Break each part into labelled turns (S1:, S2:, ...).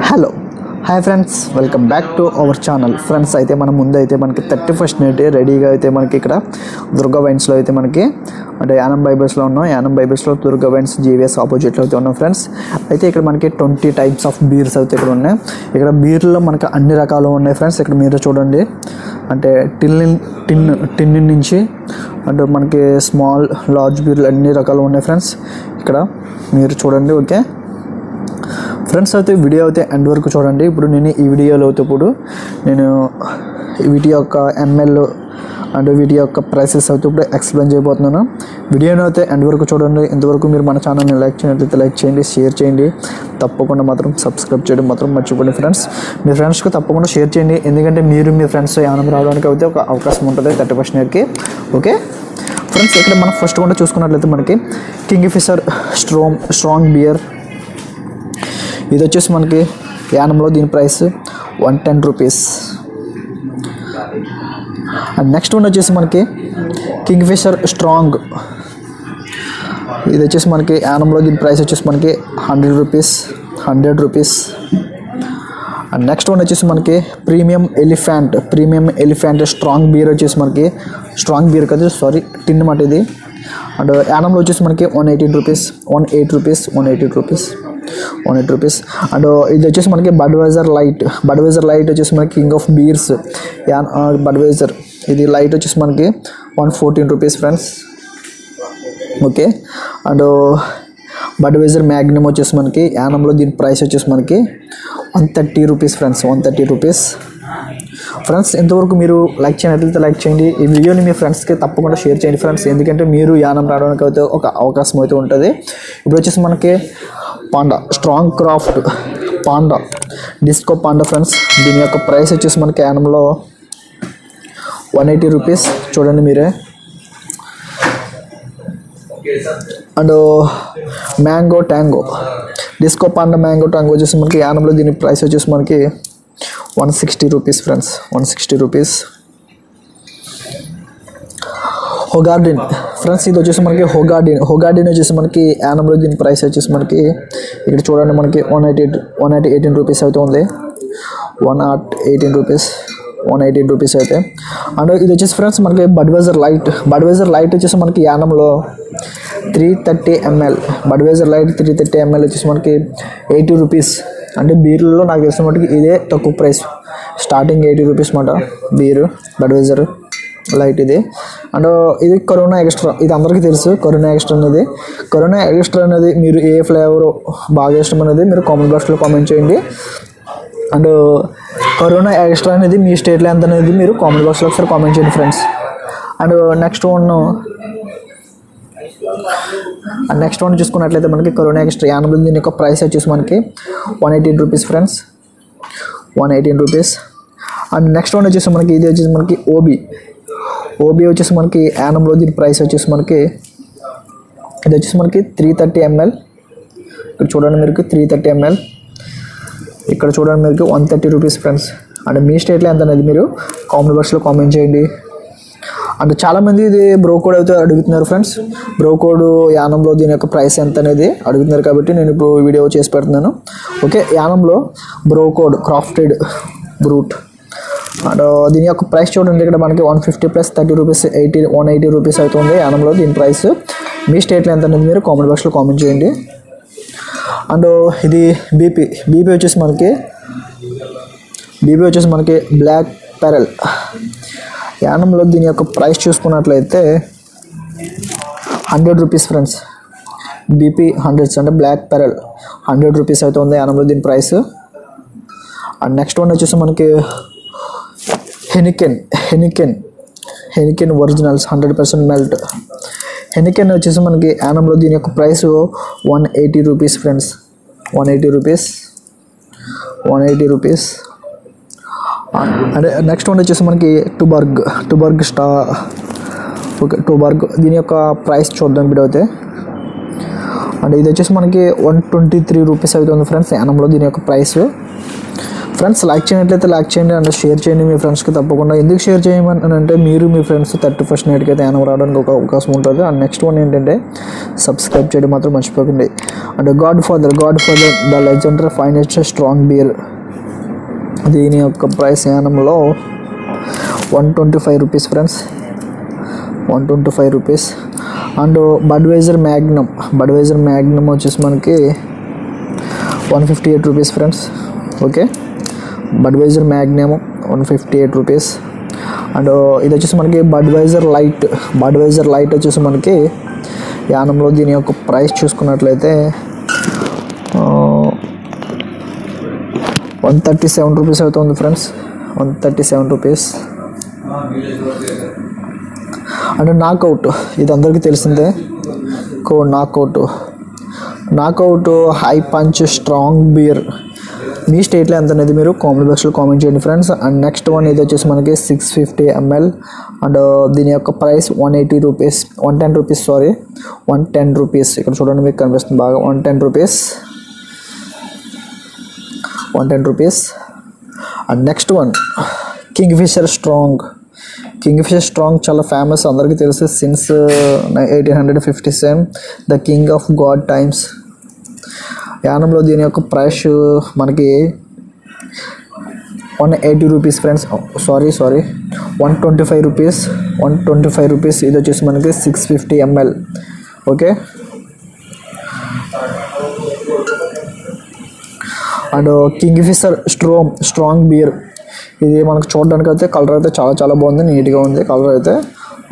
S1: Hello hi friends, welcome back to our channel. Friends అయితే మన ముందు అయితే మనకి 31st నైట్ రెడీగా అయితే మనకి ఇక్కడ దుర్గా వైన్స్లో అయితే మనకి అంటే యానం బైబర్స్లో ఉన్నాం. యానం బైబర్స్లో దుర్గా వైన్స్ జీవీఎస్ ఆపోజిట్లో అయితే ఉన్నాం ఫ్రెండ్స్. అయితే ఇక్కడ మనకి 20 టైప్స్ ఆఫ్ బీర్స్ అయితే ఇక్కడ ఉన్నాయి. ఇక్కడ బీర్లో మనకి అన్ని రకాలు ఉన్నాయి ఫ్రెండ్స్. ఇక్కడ మీరు చూడండి, అంటే టిన్ నుంచి అంటే మనకి స్మాల్ లార్జ్ బీర్లు అన్ని రకాలు ఉన్నాయి ఫ్రెండ్స్. ఇక్కడ మీరు చూడండి. ఓకే ఫ్రెండ్స్, అయితే వీడియో అయితే ఎండ్ వరకు చూడండి. ఇప్పుడు నేను ఈ వీడియోలో అయితే నేను వీటి యొక్క ఎంఎల్ అండ్ వీటి యొక్క ప్రైసెస్ అయితే ఇప్పుడు ఎక్స్ప్లెయిన్ చేయబోతున్నాను. వీడియోని అయితే ఎండ్ వరకు చూడండి. ఇంతవరకు మీరు మన ఛానల్ని లైక్ చేయనట్లయితే లైక్ చేయండి, షేర్ చేయండి, తప్పకుండా మాత్రం సబ్స్క్రైబ్ చేయడం మాత్రం మర్చిపోండి ఫ్రెండ్స్. మీ ఫ్రెండ్స్కి తప్పకుండా షేర్ చేయండి, ఎందుకంటే మీరు మీ ఫ్రెండ్స్ యానం రావడానికి అయితే ఒక అవకాశం ఉంటుంది 31st నైట్కి. ఓకే ఫ్రెండ్స్, ఇక్కడ మనం ఫస్ట్ కూడా చూసుకున్నట్లయితే మనకి కింగ్ ఫిషర్ స్ట్రాంగ్ బియర్, ఇది వచ్చేసి మనకి యానంలో దీని ప్రైస్ 110 రూపీస్. అండ్ నెక్స్ట్ వన్ వచ్చేసి మనకి కింగ్ ఫిషర్ స్ట్రాంగ్, ఇది వచ్చేసి మనకి యానంలో దీని ప్రైస్ వచ్చేసి మనకి 100 రూపీస్. అండ్ నెక్స్ట్ వన్ వచ్చేసి మనకి ప్రీమియం ఎలిఫెంట్ స్ట్రాంగ్ బీర్ వచ్చేసి మనకి స్ట్రాంగ్ బీర్ కదా, సారీ టిన్ మాట ఇది. అండ్ యానంలో వచ్చేసి మనకి 118 రూపీస్. అండ్ ఇది వచ్చేసి మనకి బడ్వైజర్ లైట్ వచ్చేసి మనకి కింగ్ ఆఫ్ బీర్స్ బడ్వైజర్, ఇది లైట్ వచ్చేసి మనకి 114 rupees friends. Okay, and Budweiser Magnum వచ్చేసి మనకి యానంలో దీని ప్రైస్ వచ్చేసి మనకి 130 రూపీస్ ఫ్రెండ్స్, 130 రూపీస్. ఫ్రెండ్స్, ఇంతవరకు మీరు లైక్ చేయనట్లయితే లైక్ చేయండి, ఈ వీడియోని మీ ఫ్రెండ్స్కి తప్పకుండా షేర్ చేయండి ఫ్రెండ్స్, ఎందుకంటే మీరు యానం రావడానికి అయితే ఒక అవకాశం అయితే ఉంటుంది. ఇప్పుడు వచ్చేసి మనకి panda strong craft panda disco panda friends, దీని యొక్క ప్రైస్ వచ్చేసి మనకి యానంలో 180 రూపీస్, చూడండి మీరే. And mango tango disco panda mango tango వచ్చేసి మనకి యానంలో దీని ప్రైస్ వచ్చేసి మనకి 160 రూపీస్ ఫ్రెండ్స్, 160 రూపీస్. హోగార్డిన్ ఫ్రెండ్స్, ఇది వచ్చేసి మనకి హోగార్డిన్ వచ్చేసి మనకి యానంలో దీని ప్రైస్ వచ్చేసి మనకి ఇక్కడ చూడండి మనకి 118 రూపీస్ అయితే ఉంది, 118 రూపీస్ అయితే. అండ్ ఇది వచ్చేసి ఫ్రెండ్స్ మనకి బడ్వైజర్ లైట్ వచ్చేసి మనకి యానంలో 330 ml బడ్వైజర్ లైట్ 330 ml వచ్చేసి మనకి 80 రూపీస్. అంటే బీర్లలో నాకు తెలిసిన మటుకు ఇదే తక్కువ ప్రైస్, స్టార్టింగ్ 80 రూపీస్ మాట బీరు బడ్వైజర్ లైట్ ఇది. అండ్ ఇది కరోనా ఎక్స్ట్రా, ఇది అందరికీ తెలుసు. కరోనా ఎక్స్ట్రా అనేది మీరు ఏ ఫ్లేవర్ బాగా ఇష్టం అనేది మీరు కామెంట్ బాక్స్లో కామెంట్ చేయండి. అండ్ కరోనా ఎక్స్ట్రా అనేది మీ స్టేట్లో ఎంత అనేది మీరు కామెంట్ బాక్స్లో ఒకసారి కామెంట్ చేయండి ఫ్రెండ్స్. అండ్ నెక్స్ట్ వన్ చూసుకున్నట్లయితే మనకి కరోనా ఎక్స్ట్రా యానం దీని యొక్క ప్రైస్ వచ్చేసి మనకి 118 rupees friends, 118 rupees. And next one వచ్చేసి మనకి ఇది వచ్చేసి మనకి ఓబీ వచ్చేసి మనకి యానంలో దీని ప్రైస్ వచ్చేసి మనకి ఇది వచ్చేసి మనకి 330 ml. ఇక్కడ చూడండి మీరు 330 ml, ఇక్కడ చూడండి మీరు 130 రూపీస్ ఫ్రెండ్స్. అండ్ మీ స్టేట్లో ఎంత అనేది మీరు కామెంట్ బాక్స్లో కామెంట్ చేయండి. అండ్ చాలామంది ఇది బ్రో కోడ్ అయితే అడుగుతున్నారు ఫ్రెండ్స్, బ్రో కోడ్ యానంలో దీని యొక్క ప్రైస్ ఎంత అనేది అడుగుతున్నారు, కాబట్టి నేను ఇప్పుడు వీడియో చేసి పెడుతున్నాను. ఓకే, యానంలో Bro Code crafted brute, and దీని యొక్క ప్రైస్ చూడండి ఇక్కడ మనకి 150 + 30 రూపీస్ 180 రూపీస్ అవుతుంది యానంలో దీని ప్రైస్. మీ స్టేట్లో ఎంత అనేది మీరు కామెంట్ బాక్స్లో కామెంట్ చేయండి. అండ్ ఇది బీపీ వచ్చేసి మనకి బ్లాక్ పెరల్ యానంలో దీని యొక్క ప్రైస్ చూసుకున్నట్లయితే 100 రూపీస్ ఫ్రెండ్స్. బీపీ 100 అంటే బ్లాక్ పెరల్ 100 రూపీస్ అవుతుంది యానంలో దీని ప్రైస్. అండ్ నెక్స్ట్ వన్ వచ్చేసి మనకి హెనికెన్ ఒరిజినల్స్ 100% మెల్ట్. హెనికెన్ వచ్చేసి మనకి యానంలో దీని యొక్క ప్రైస్ 180 రూపీస్ ఫ్రెండ్స్, 180 రూపీస్. అంటే నెక్స్ట్ వన్ వచ్చేసి మనకి టుబర్గ్ దీని యొక్క ప్రైస్ చూద్దాం ఇప్పుడు అయితే. అంటే ఇది వచ్చేసి మనకి 123 రూపీస్ అవుతుంది ఫ్రెండ్స్ యానంలో దీని యొక్క ప్రైస్. ఫ్రెండ్స్ లైక్ చేయనట్లయితే లైక్ చేయండి అండ్ షేర్ చేయండి మీ ఫ్రెండ్స్కి తప్పకుండా. ఎందుకు షేర్ చేయమని అంటే మీరు మీ ఫ్రెండ్స్ 31st నైట్కి అయితే యానం రావడానికి ఒక అవకాశం ఉంటుంది. అండ్ నెక్స్ట్ వన్ ఏంటంటే సబ్స్క్రైబ్ చేయడం మాత్రం మర్చిపోకండి. And Godfather the legendary finest strong beer, దీని యొక్క ప్రైస్ యానంలో 125 rupees friends, 125 rupees. And Budweiser Magnum వచ్చేసి మనకి 158 rupees friends. Okay, Budweiser Magnum 158 rupees. And ఇది వచ్చేసి మనకి బడ్వైజర్ లైట్ వచ్చేసి మనకి యానంలో దీని యొక్క ప్రైస్ చూసుకున్నట్లయితే 137 రూపీస్ అవుతుంది ఫ్రెండ్స్, 137 రూపీస్. అండ్ నాకౌట్, ఇది అందరికీ తెలిసిందే. Knockout high punch strong beer, మీ స్టేట్లో ఎంత అనేది మీరు కామెంట్ బాక్స్లో కామెంట్ చేయండి ఫ్రెండ్స్. అండ్ నెక్స్ట్ వన్ ఇది వచ్చేసి మనకి 650 ml. అండ్ దీని యొక్క ప్రైస్ 110 రూపీస్. ఇక్కడ చూడండి మీకు కనిపిస్తుంది బాగా, 110 రూపీస్. And next one Kingfisher strong చాలా ఫేమస్, అందరికీ తెలుసు. Since 1857 the king of good times. యానంలో దీని యొక్క ప్రైస్ మనకి 180 రూపీస్ ఫ్రెండ్స్, సారీ 125 రూపీస్. ఇది వచ్చేసి మనకి 650 ml. Okay, and Kingfisher strong beer, ఇది మనకు చూడడానికి అయితే కలర్ అయితే చాలా బాగుంది, నీట్గా ఉంది కలర్ అయితే.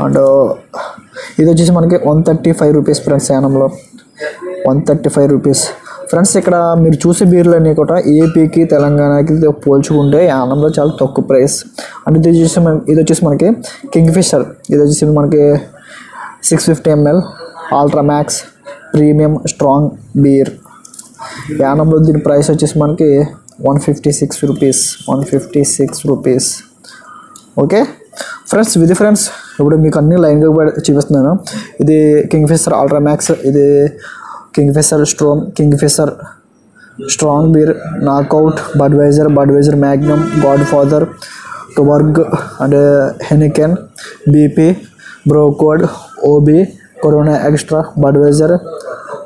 S1: అండ్ ఇది వచ్చేసి మనకి 135 రూపీస్ ఫ్రెండ్స్, యానంలో 135 రూపీస్. ఫ్రెండ్స్ ఇక్కడ మీరు చూసే బీర్లన్నీ కూడా ఏపీకి తెలంగాణకి పోల్చుకుంటే యానంలో చాలా తక్కువ ప్రైస్. అంటే ఇది వచ్చేసి మనకి కింగ్ఫిషర్, ఇది వచ్చేసి మనకి 650 ml ultra max premium strong beer. యానంలో దీని ప్రైస్ వచ్చేసి మనకి 156 రూపీస్. ఓకే ఫ్రెండ్స్, ఇది ఫ్రెండ్స్ ఇప్పుడు మీకు అన్ని లైన్గా చూపిస్తున్నాను. ఇది కింగ్ఫిషర్ అల్ట్రా మ్యాక్స్, ఇది Kingfisher strong beer, Knockout, Budweiser Magnum, Godfather, Tuborg and Heineken, BP, Bro Code, OB, Corona Extra, Budweiser,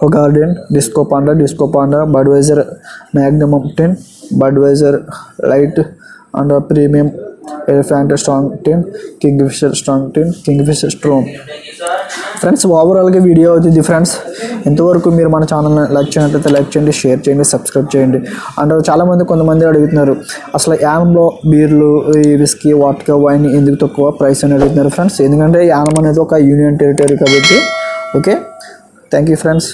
S1: Hoegaarden, Disco Panda, Budweiser Magnum 10, Budweiser light and premium Elephant strong 10, Kingfisher strong 10, Kingfisher strong. Friends ఓవరాల్గా video అవుతుంది friends. ఇంతవరకు మీరు మన ఛానల్ని like చేయనట్లయితే like చేయండి, share చేయండి, subscribe చేయండి. And కొంతమంది అడుగుతున్నారు అసలు యానంలో బీర్లు, ఈ విస్కీ, వాట్కా, వైన్ ఎందుకు తక్కువ ప్రైస్ అని అడుగుతున్నారు ఫ్రెండ్స్. ఎందుకంటే యానం అనేది ఒక యూనియన్ టెరిటరీ కాబట్టి. Okay, thank you friends.